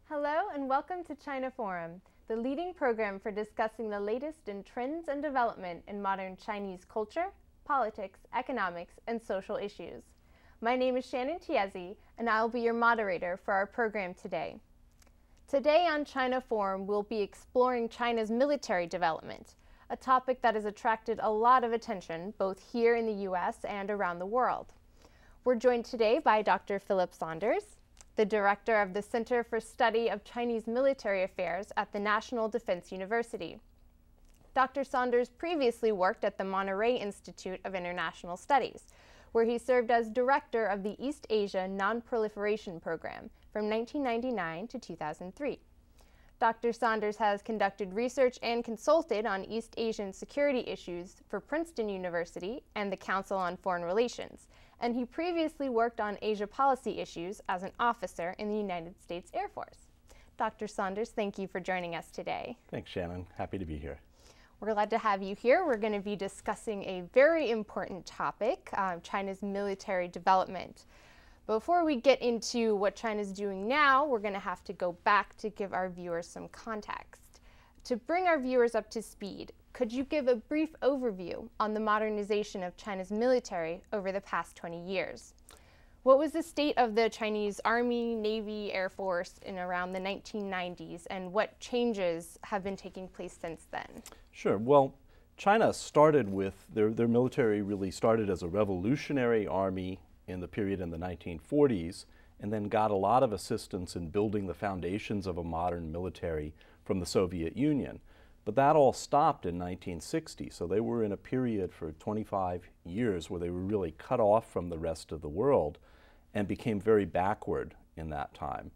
Hello and welcome to China Forum, the leading program for discussing the latest in trends and development in modern Chinese culture, politics, economics, and social issues. My name is Shannon Tiezi, and I'll be your moderator for our program today. Today on China Forum, we'll be exploring China's military development, a topic that has attracted a lot of attention both here in the US and around the world. We're joined today by Dr. Philip Saunders, the director of the Center for Study of Chinese Military Affairs at the National Defense University. Dr. Saunders previously worked at the Monterey Institute of International Studies, where he served as director of the East Asia Non-Proliferation Program from 1999 to 2003. Dr. Saunders has conducted research and consulted on East Asian security issues for Princeton University and the Council on Foreign Relations, and he previously worked on Asia policy issues as an officer in the United States Air Force. Dr. Saunders, thank you for joining us today. Thanks, Shannon. Happy to be here. We're glad to have you here. We're going to be discussing a very important topic, China's military development. Before we get into what China's doing now, we're going to have to go back to give our viewers some context. To bring our viewers up to speed, could you give a brief overview on the modernization of China's military over the past 20 years? What was the state of the Chinese Army, Navy, Air Force in around the 1990s, and what changes have been taking place since then? Sure. Well, China started with, their military really started as a revolutionary army in the period in the 1940s, and then got a lot of assistance in building the foundations of a modern military from the Soviet Union. But that all stopped in 1960, so they were in a period for 25 years where they were really cut off from the rest of the world and became very backward in that time.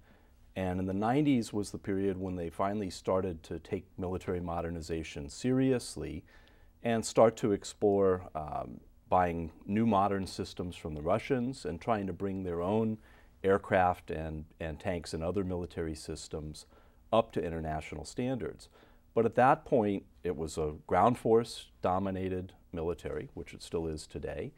And in the 90s was the period when they finally started to take military modernization seriously and start to explore buying new modern systems from the Russians and trying to bring their own aircraft and tanks and other military systems up to international standards. But at that point, it was a ground force dominated military, which it still is today,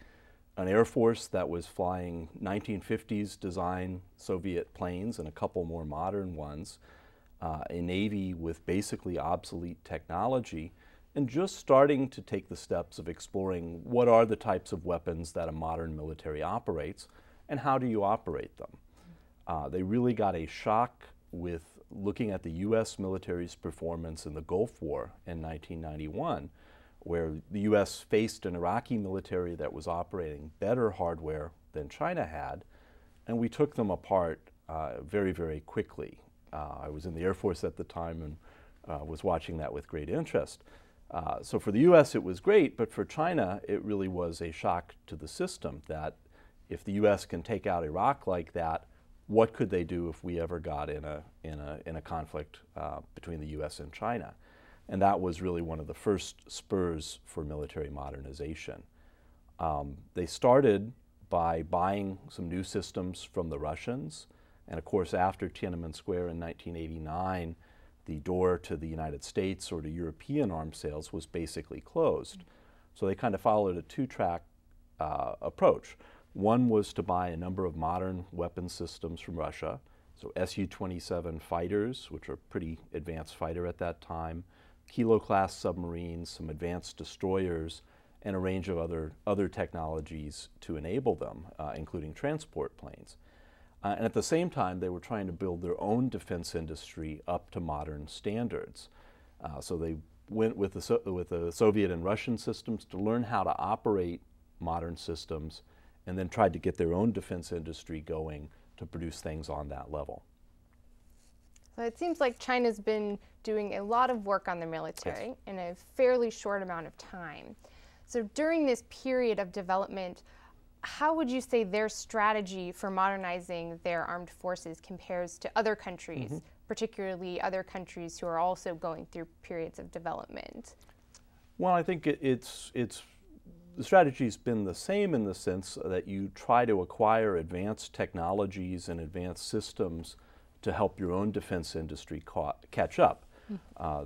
an air force that was flying 1950s design Soviet planes and a couple more modern ones, a Navy with basically obsolete technology, and just starting to take the steps of exploring what are the types of weapons that a modern military operates and how do you operate them. They really got a shock with looking at the US military's performance in the Gulf War in 1991, where the US faced an Iraqi military that was operating better hardware than China had, and we took them apart very, very quickly. I was in the Air Force at the time and was watching that with great interest. So for the US it was great, but for China it really was a shock to the system that if the US can take out Iraq like that, what could they do if we ever got in a conflict between the US and China? And that was really one of the first spurs for military modernization. They started by buying some new systems from the Russians, and of course after Tiananmen Square in 1989, the door to the United States or to European arms sales was basically closed. So they kind of followed a two-track approach. One was to buy a number of modern weapon systems from Russia, so Su-27 fighters, which are pretty advanced fighter at that time, Kilo-class submarines, some advanced destroyers, and a range of other technologies to enable them, including transport planes. And at the same time, they were trying to build their own defense industry up to modern standards. So they went with the Soviet and Russian systems to learn how to operate modern systems, and then tried to get their own defense industry going to produce things on that level. So it seems like China's been doing a lot of work on their military Yes. in a fairly short amount of time. So during this period of development, how would you say their strategy for modernizing their armed forces compares to other countries, particularly other countries who are also going through periods of development? Well, I think the strategy's been the same in the sense that you try to acquire advanced technologies and advanced systems to help your own defense industry catch up.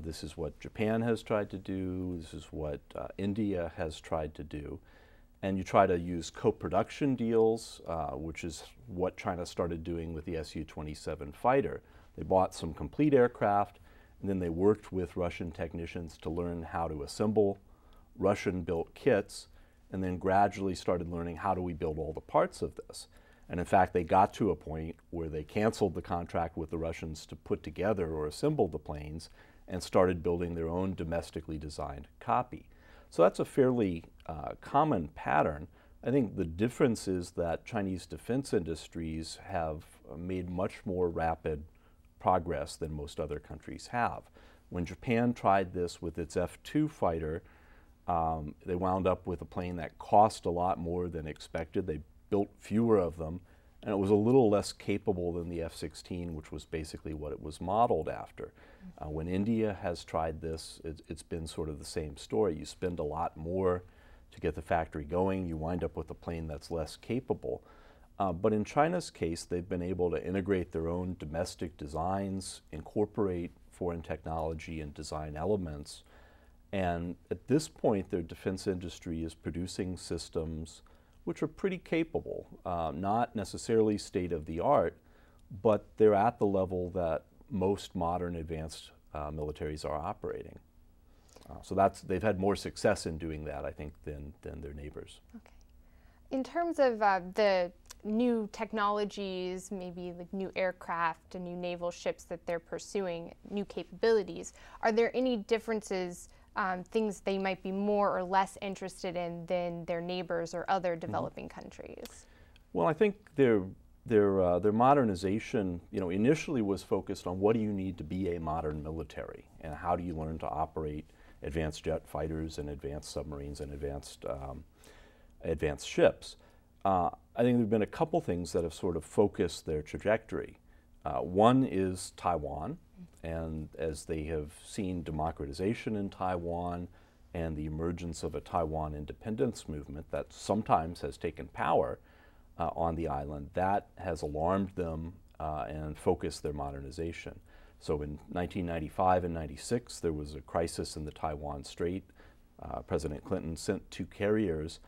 This is what Japan has tried to do. This is what India has tried to do. and you try to use co-production deals, which is what China started doing with the Su-27 fighter. They bought some complete aircraft, and then they worked with Russian technicians to learn how to assemble Russian-built kits, and then gradually started learning how do we build all the parts of this. And in fact, they got to a point where they canceled the contract with the Russians to put together or assemble the planes and started building their own domestically designed copy. So that's a fairly common pattern. I think the difference is that Chinese defense industries have made much more rapid progress than most other countries have. When Japan tried this with its F-2 fighter, they wound up with a plane that cost a lot more than expected. They built fewer of them, and it was a little less capable than the F-16, which was basically what it was modeled after. When India has tried this, it's been sort of the same story. You spend a lot more to get the factory going, you wind up with a plane that's less capable. But in China's case, they've been able to integrate their own domestic designs, incorporate foreign technology and design elements, and at this point, their defense industry is producing systems which are pretty capable, not necessarily state-of-the-art, but they're at the level that most modern advanced militaries are operating. So they've had more success in doing that, I think, than their neighbors. Okay. In terms of the new technologies, maybe like new aircraft and new naval ships that they're pursuing, new capabilities, are there any differences, things they might be more or less interested in than their neighbors or other developing countries? Well, I think their modernization, initially was focused on what do you need to be a modern military, and how do you learn to operate advanced jet fighters and advanced submarines and advanced ships. I think there have been a couple things that have sort of focused their trajectory. One is Taiwan, and as they have seen democratization in Taiwan and the emergence of a Taiwan independence movement that sometimes has taken power on the island, that has alarmed them and focused their modernization. So in 1995 and 96, there was a crisis in the Taiwan Strait. President Clinton sent 2 carriers,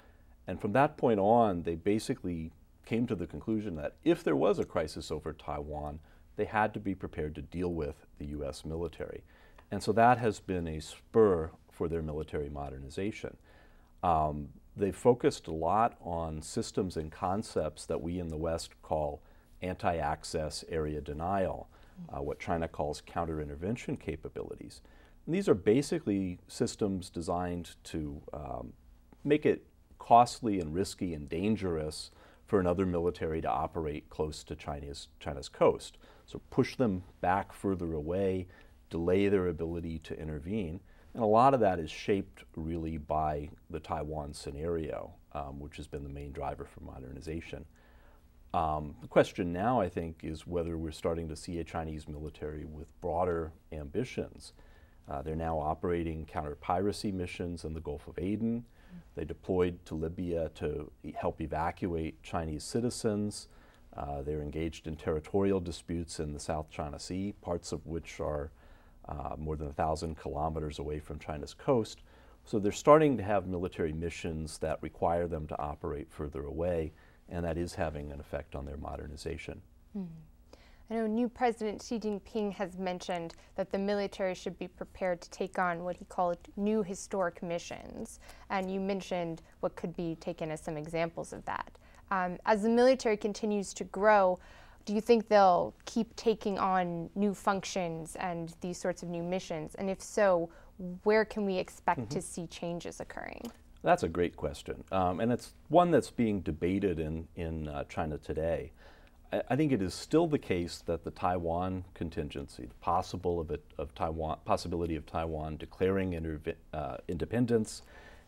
and from that point on, they basically came to the conclusion that if there was a crisis over Taiwan, they had to be prepared to deal with the U.S. military. And so that has been a spur for their military modernization. They've focused a lot on systems and concepts that we in the West call anti-access area denial, what China calls counter-intervention capabilities. And these are basically systems designed to make it costly and risky and dangerous for another military to operate close to China's coast. So push them back further away, delay their ability to intervene. And a lot of that is shaped really by the Taiwan scenario, which has been the main driver for modernization. The question now, I think, is whether we're starting to see a Chinese military with broader ambitions. They're now operating counter-piracy missions in the Gulf of Aden. They deployed to Libya to help evacuate Chinese citizens. They're engaged in territorial disputes in the South China Sea, parts of which are more than 1,000 kilometers away from China's coast. So they're starting to have military missions that require them to operate further away, and that is having an effect on their modernization. I know new President Xi Jinping has mentioned that the military should be prepared to take on what he called new historic missions, and you mentioned what could be taken as some examples of that. As the military continues to grow, do you think they'll keep taking on new functions and these sorts of new missions? And if so, where can we expect to see changes occurring? That's a great question, and it's one that's being debated in China today. I think it is still the case that the Taiwan contingency, the possibility of Taiwan declaring independence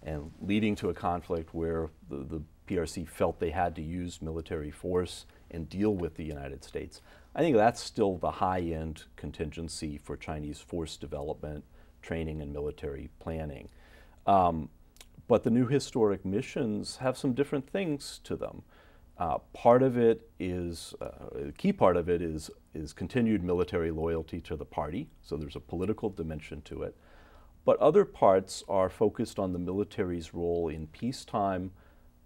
and leading to a conflict where the PRC felt they had to use military force and deal with the United States. I think that's still the high-end contingency for Chinese force development, training, and military planning. But the new historic missions have some different things to them. Part of it is, a key part of it is continued military loyalty to the party, so there's a political dimension to it. But other parts are focused on the military's role in peacetime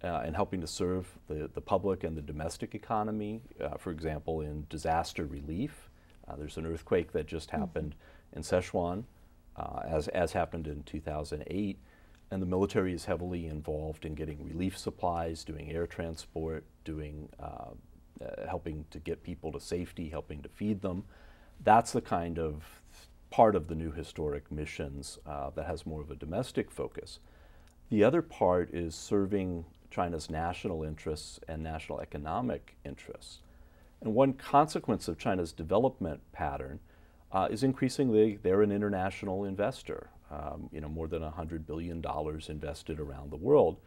and helping to serve the public and the domestic economy, for example, in disaster relief. There's an earthquake that just happened in Sichuan, as happened in 2008, and the military is heavily involved in getting relief supplies, doing air transport, doing helping to get people to safety, helping to feed them. That's the kind of part of the new historic missions that has more of a domestic focus. The other part is serving China's national interests and national economic interests. And one consequence of China's development pattern is increasingly they're an international investor. More than $100 billion invested around the world.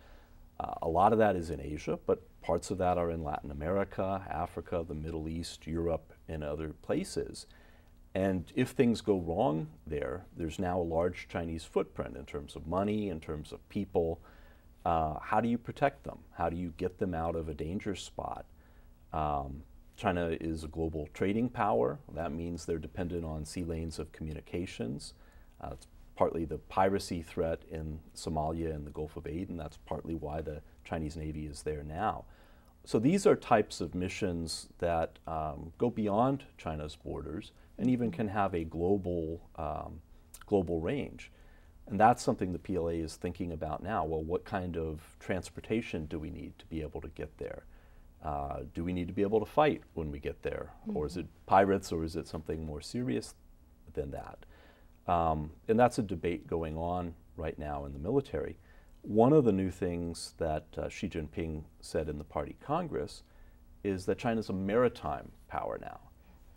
A lot of that is in Asia, but parts of that are in Latin America, Africa, the Middle East, Europe, and other places. And if things go wrong there, there's now a large Chinese footprint in terms of money, in terms of people. How do you protect them? How do you get them out of a danger spot? China is a global trading power. That means they're dependent on sea lanes of communications. It's partly the piracy threat in Somalia and the Gulf of Aden. That's partly why the Chinese Navy is there now. So these are types of missions that go beyond China's borders and even can have a global range. And that's something the PLA is thinking about now. Well, what kind of transportation do we need to be able to get there? Do we need to be able to fight when we get there? Or is it pirates, or is it something more serious than that? And that's a debate going on right now in the military. One of the new things that Xi Jinping said in the Party Congress is that China's a maritime power now.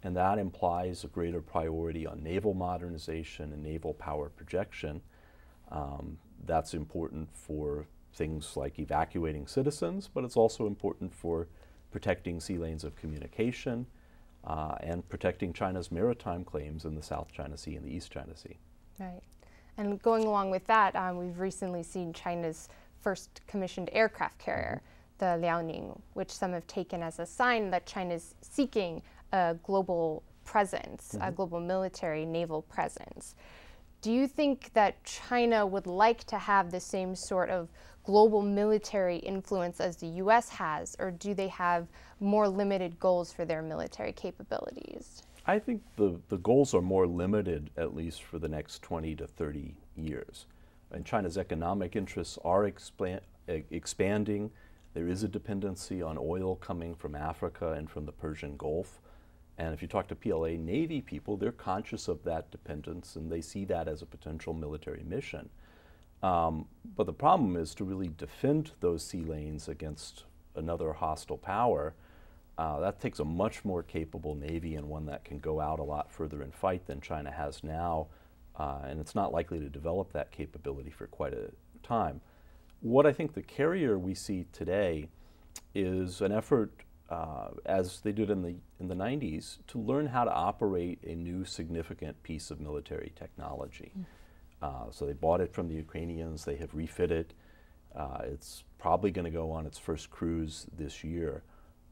And that implies a greater priority on naval modernization and naval power projection. That's important for things like evacuating citizens, but it's also important for protecting sea lanes of communication and protecting China's maritime claims in the South China Sea and the East China Sea. Right. And going along with that, we've recently seen China's first commissioned aircraft carrier, the Liaoning, which some have taken as a sign that China's seeking a global presence, a global military naval presence. Do you think that China would like to have the same sort of global military influence as the US has, or do they have more limited goals for their military capabilities? I think the goals are more limited, at least for the next 20 to 30 years. And China's economic interests are expanding. There is a dependency on oil coming from Africa and from the Persian Gulf. And if you talk to PLA Navy people, they're conscious of that dependence and they see that as a potential military mission. But the problem is to really defend those sea lanes against another hostile power. That takes a much more capable Navy and one that can go out a lot further and fight than China has now. And it's not likely to develop that capability for quite a time. What I think the carrier we see today is an effort, as they did in the 90s, to learn how to operate a new significant piece of military technology. So they bought it from the Ukrainians, they have refitted. It's probably going to go on its first cruise this year.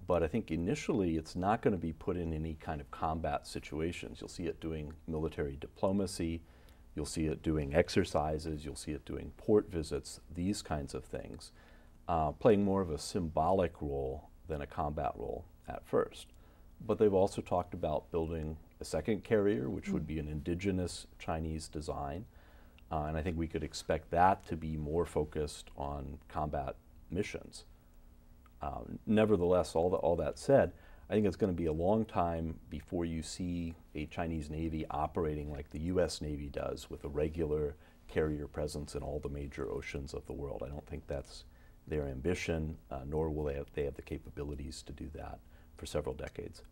But I think initially it's not going to be put in any kind of combat situations. You'll see it doing military diplomacy, you'll see it doing exercises, you'll see it doing port visits, these kinds of things, playing more of a symbolic role than a combat role at first. But they've also talked about building a second carrier, which would be an indigenous Chinese design. And I think we could expect that to be more focused on combat missions. Nevertheless, all that said, I think it's going to be a long time before you see a Chinese Navy operating like the US Navy does, with a regular carrier presence in all the major oceans of the world. I don't think that's their ambition, nor will they have the capabilities to do that for several decades.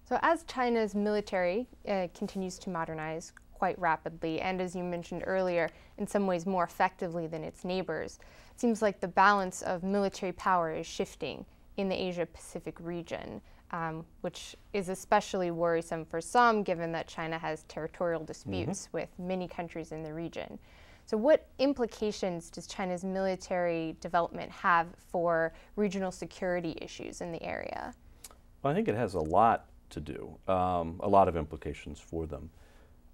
So as China's military continues to modernize quite rapidly, and as you mentioned earlier, in some ways more effectively than its neighbors, it seems like the balance of military power is shifting in the Asia-Pacific region, which is especially worrisome for some, given that China has territorial disputes with many countries in the region. So what implications does China's military development have for regional security issues in the area? Well, I think it has a lot to do, a lot of implications for them.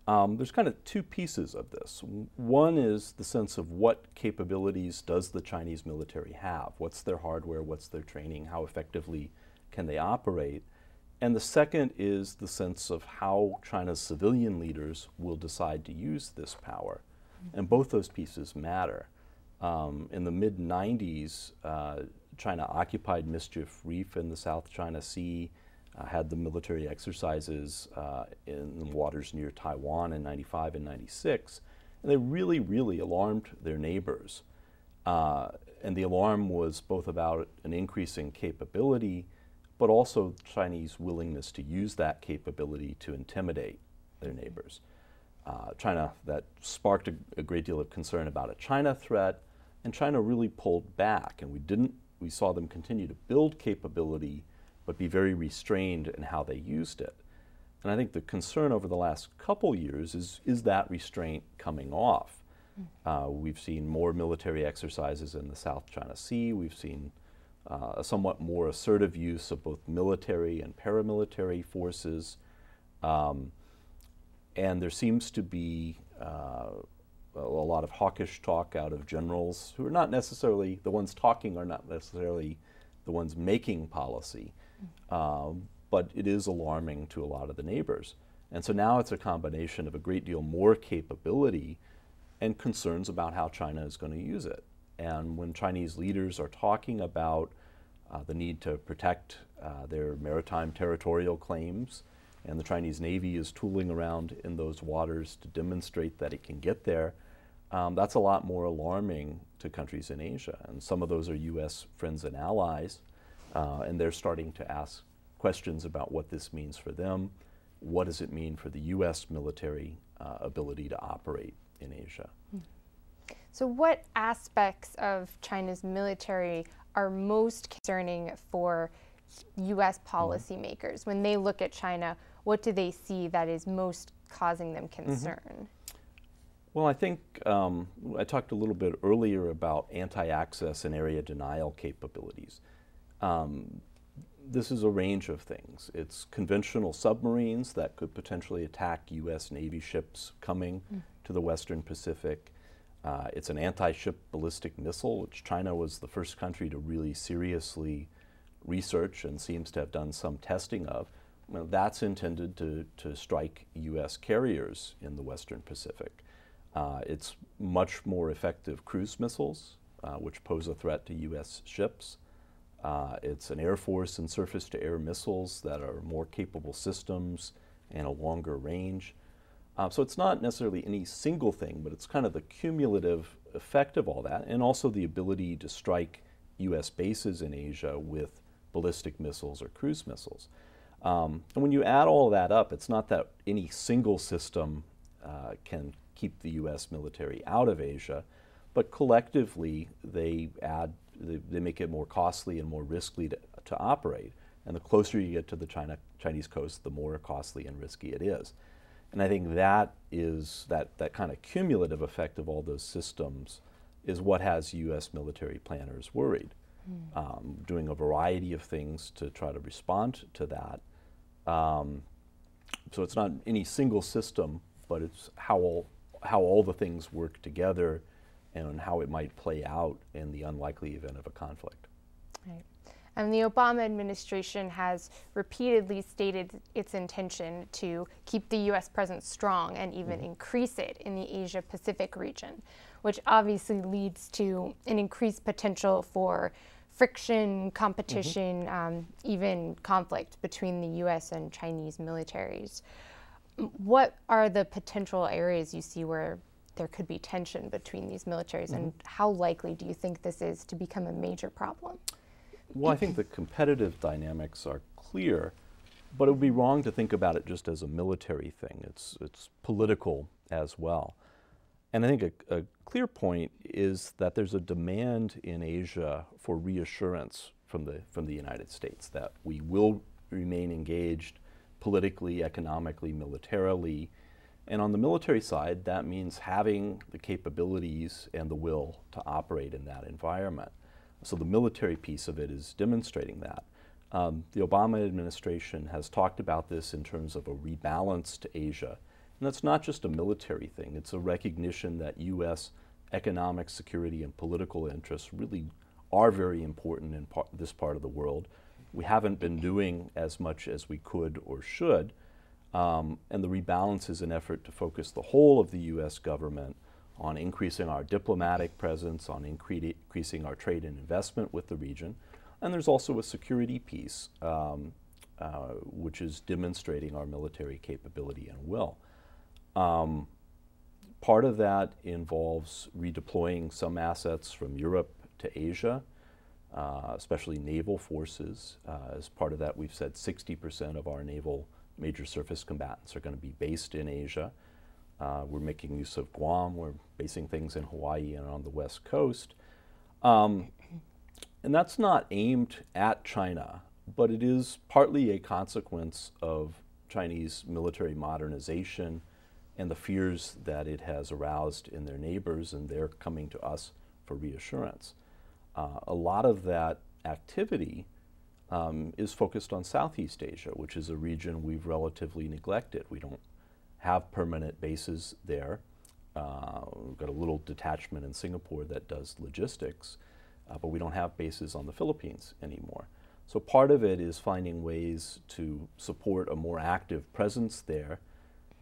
There's kind of two pieces of this. One is the sense of what capabilities does the Chinese military have? What's their hardware? What's their training? How effectively can they operate? And the second is the sense of how China's civilian leaders will decide to use this power. And both those pieces matter. In the mid-90s, China occupied Mischief Reef in the South China Sea, had the military exercises in the waters near Taiwan in 95 and 96, and they really, really alarmed their neighbors. And the alarm was both about an increase in capability, but also Chinese willingness to use that capability to intimidate their neighbors. That sparked a great deal of concern about a China threat, and China really pulled back, and we saw them continue to build capability, but be very restrained in how they used it. And I think the concern over the last couple years is that restraint coming off? We've seen more military exercises in the South China Sea. We've seen a somewhat more assertive use of both military and paramilitary forces. And there seems to be a lot of hawkish talk out of generals who are not necessarily, the ones talking are not necessarily the ones making policy, but it is alarming to a lot of the neighbors. And so now it's a combination of a great deal more capability and concerns about how China is going to use it. And when Chinese leaders are talking about the need to protect their maritime territorial claims, and the Chinese Navy is tooling around in those waters to demonstrate that it can get there, that's a lot more alarming to countries in Asia. And some of those are U.S. friends and allies, and they're starting to ask questions about what this means for them. What does it mean for the U.S. military ability to operate in Asia? So what aspects of China's military are most concerning for U.S. policymakers? When they look at China, what do they see that is most causing them concern? Well, I think I talked a little bit earlier about anti-access and area denial capabilities. This is a range of things. It's conventional submarines that could potentially attack U.S. Navy ships coming to the Western Pacific. It's an anti-ship ballistic missile, which China was the first country to really seriously research and seems to have done some testing of. Well, that's intended to strike U.S. carriers in the Western Pacific. It's much more effective cruise missiles, which pose a threat to U.S. ships. It's an Air Force and surface-to-air missiles that are more capable systems and a longer range. So it's not necessarily any single thing, but it's kind of the cumulative effect of all that, and also the ability to strike U.S. bases in Asia with ballistic missiles or cruise missiles. And when you add all that up, it's not that any single system can keep the U.S. military out of Asia, but collectively they make it more costly and more risky to operate. And the closer you get to the Chinese coast, the more costly and risky it is. And I think that kind of cumulative effect of all those systems is what has U.S. military planners worried, doing a variety of things to try to respond to that. So it's not any single system, but it's how all the things work together and how it might play out in the unlikely event of a conflict. Right. And the Obama administration has repeatedly stated its intention to keep the U.S. presence strong and even increase it in the Asia-Pacific region, which obviously leads to an increased potential for friction, competition, even conflict between the U.S. and Chinese militaries. What are the potential areas you see where there could be tension between these militaries, and how likely do you think this is to become a major problem? Well, I think the competitive dynamics are clear, but it would be wrong to think about it just as a military thing. It's political as well. And I think a clear point is that there's a demand in Asia for reassurance from the United States that we will remain engaged politically, economically, militarily. And on the military side, that means having the capabilities and the will to operate in that environment. So the military piece of it is demonstrating that. The Obama administration has talked about this in terms of a rebalance to Asia, And that's not just a military thing. It's a recognition that U.S. economic, security, and political interests really are very important in this part of the world. We haven't been doing as much as we could or should, and the rebalance is an effort to focus the whole of the U.S. government on increasing our diplomatic presence, on increasing our trade and investment with the region. And there's also a security piece, which is demonstrating our military capability and will. Part of that involves redeploying some assets from Europe to Asia, especially naval forces. As part of that, we've said 60% of our naval major surface combatants are going to be based in Asia. We're making use of Guam. We're basing things in Hawaii and on the West Coast. And that's not aimed at China, but it is partly a consequence of Chinese military modernization and the fears that it has aroused in their neighbors, and they're coming to us for reassurance. A lot of that activity is focused on Southeast Asia, which is a region we've relatively neglected. We don't have permanent bases there. We've got a little detachment in Singapore that does logistics, but we don't have bases on the Philippines anymore. So part of it is finding ways to support a more active presence there,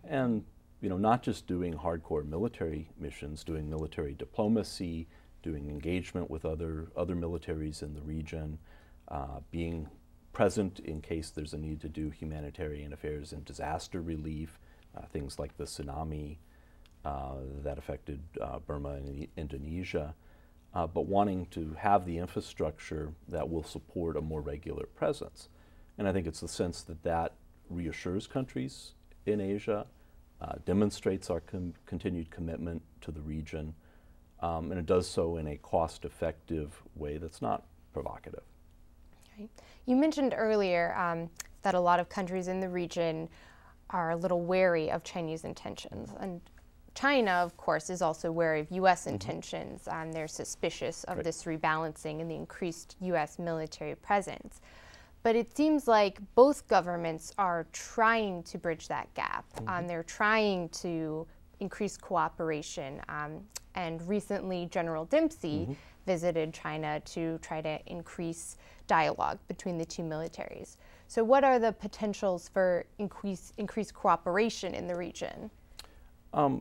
and not just doing hardcore military missions, doing military diplomacy, doing engagement with other militaries in the region, being present in case there's a need to do humanitarian affairs and disaster relief, things like the tsunami that affected Burma and Indonesia, but wanting to have the infrastructure that will support a more regular presence. And I think it's the sense that that reassures countries in Asia, demonstrates our continued commitment to the region, and it does so in a cost-effective way that's not provocative. Okay. You mentioned earlier that a lot of countries in the region are a little wary of Chinese intentions. And China, of course, is also wary of U.S. intentions. They're suspicious of this rebalancing and the increased U.S. military presence. But it seems like both governments are trying to bridge that gap. They're trying to increase cooperation. And recently, General Dempsey visited China to try to increase dialogue between the two militaries. So what are the potentials for increased cooperation in the region?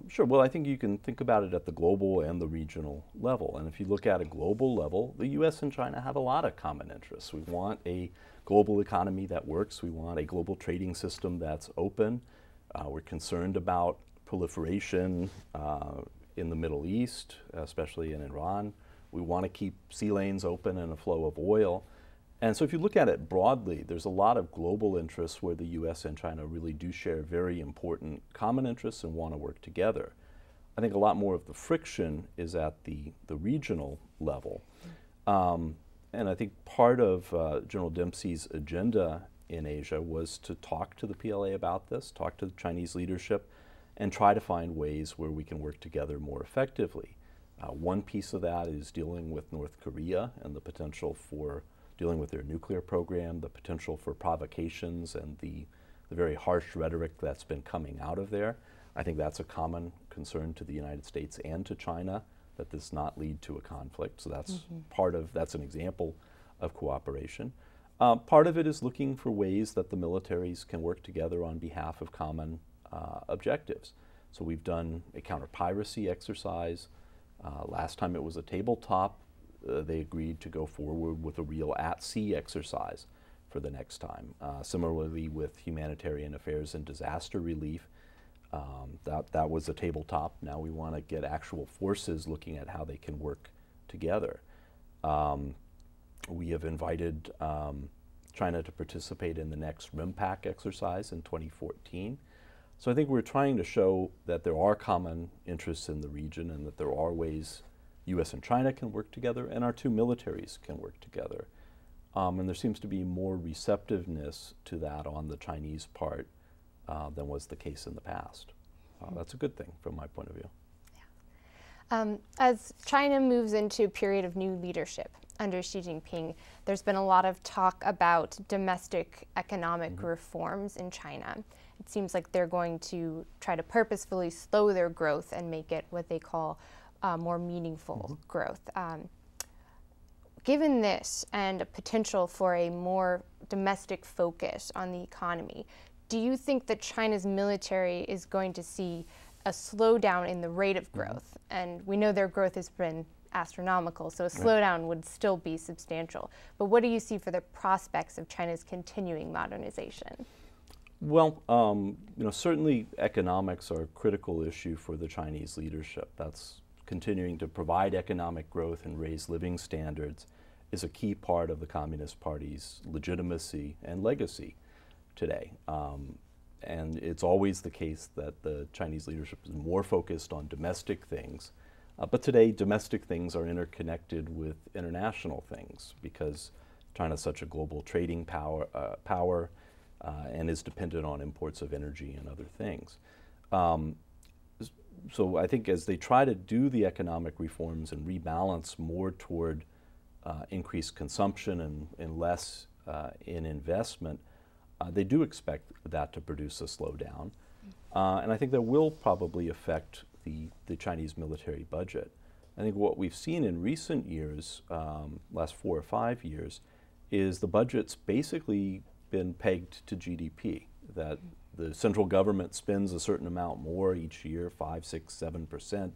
Sure. Well, I think you can think about it at the global and the regional level. And if you look at a global level, the U.S. and China have a lot of common interests. We want a global economy that works. We want a global trading system that's open. We're concerned about proliferation in the Middle East, especially in Iran. We want to keep sea lanes open and a flow of oil. And so if you look at it broadly, there's a lot of global interests where the U.S. and China really do share very important common interests and want to work together. I think a lot more of the friction is at the regional level. And I think part of General Dempsey's agenda in Asia was to talk to the PLA about this, talk to the Chinese leadership, and try to find ways where we can work together more effectively. One piece of that is dealing with North Korea and the potential for dealing with their nuclear program, the potential for provocations, and the very harsh rhetoric that's been coming out of there. I think that's a common concern to the United States and to China, that this not lead to a conflict. So that's that's an example of cooperation. Part of it is looking for ways that the militaries can work together on behalf of common objectives. So we've done a counter-piracy exercise. Last time it was a tabletop. They agreed to go forward with a real at-sea exercise for the next time. Similarly with humanitarian affairs and disaster relief, that was a tabletop. Now we want to get actual forces looking at how they can work together. We have invited China to participate in the next RIMPAC exercise in 2014. So I think we're trying to show that there are common interests in the region and that there are ways U.S. and China can work together and our two militaries can work together. And there seems to be more receptiveness to that on the Chinese part than was the case in the past. That's a good thing from my point of view. Yeah. As China moves into a period of new leadership under Xi Jinping, there's been a lot of talk about domestic economic reforms in China. it seems like they're going to try to purposefully slow their growth and make it what they call more meaningful growth. Given this and a potential for a more domestic focus on the economy, do you think that China's military is going to see a slowdown in the rate of growth? And we know their growth has been astronomical, so a slowdown would still be substantial. But what do you see for the prospects of China's continuing modernization? Well, certainly economics are a critical issue for the Chinese leadership. That's continuing to provide economic growth and raise living standards is a key part of the Communist Party's legitimacy and legacy today. And it's always the case that the Chinese leadership is more focused on domestic things. But today, domestic things are interconnected with international things because China's such a global trading power and is dependent on imports of energy and other things. So I think as they try to do the economic reforms and rebalance more toward increased consumption and less in investment, they do expect that to produce a slowdown. And I think that will probably affect the Chinese military budget. I think what we've seen in recent years, last 4 or 5 years, is the budget's basically been pegged to GDP, that the central government spends a certain amount more each year, 5, 6, 7%.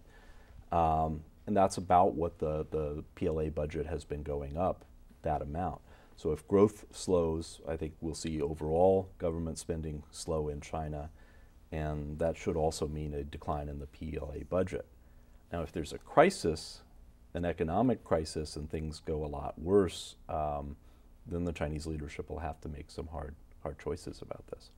And that's about what the PLA budget has been going up, that amount. So if growth slows, I think we'll see overall government spending slow in China, and that should also mean a decline in the PLA budget. Now, if there's a crisis, an economic crisis, and things go a lot worse, then the Chinese leadership will have to make some hard choices about this.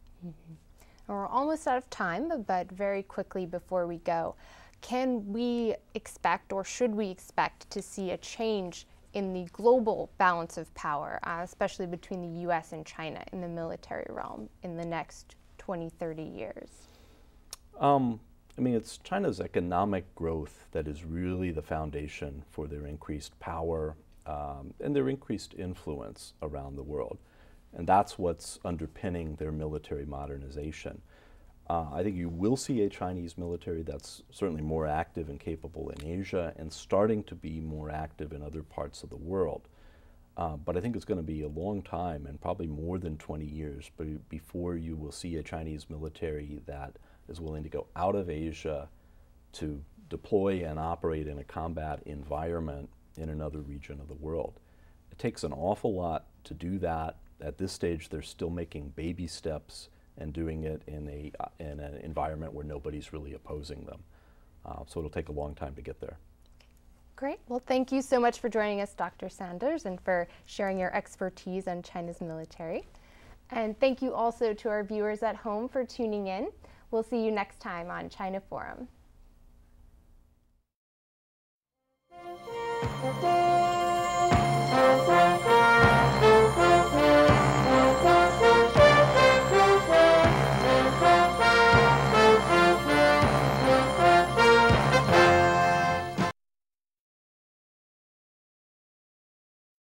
We're almost out of time, but very quickly before we go, can we expect, or should we expect, to see a change in the global balance of power, especially between the US and China in the military realm in the next 20, 30 years? I mean, it's China's economic growth that is really the foundation for their increased power and their increased influence around the world. And that's what's underpinning their military modernization. I think you will see a Chinese military that's certainly more active and capable in Asia and starting to be more active in other parts of the world. But I think it's going to be a long time, and probably more than 20 years, before you will see a Chinese military that is willing to go out of Asia to deploy and operate in a combat environment in another region of the world. It takes an awful lot to do that. At this stage, they're still making baby steps and doing it in an environment where nobody's really opposing them. So it'll take a long time to get there. Great. Well, thank you so much for joining us, Dr. Sanders, and for sharing your expertise on China's military. And thank you also to our viewers at home for tuning in. We'll see you next time on China Forum.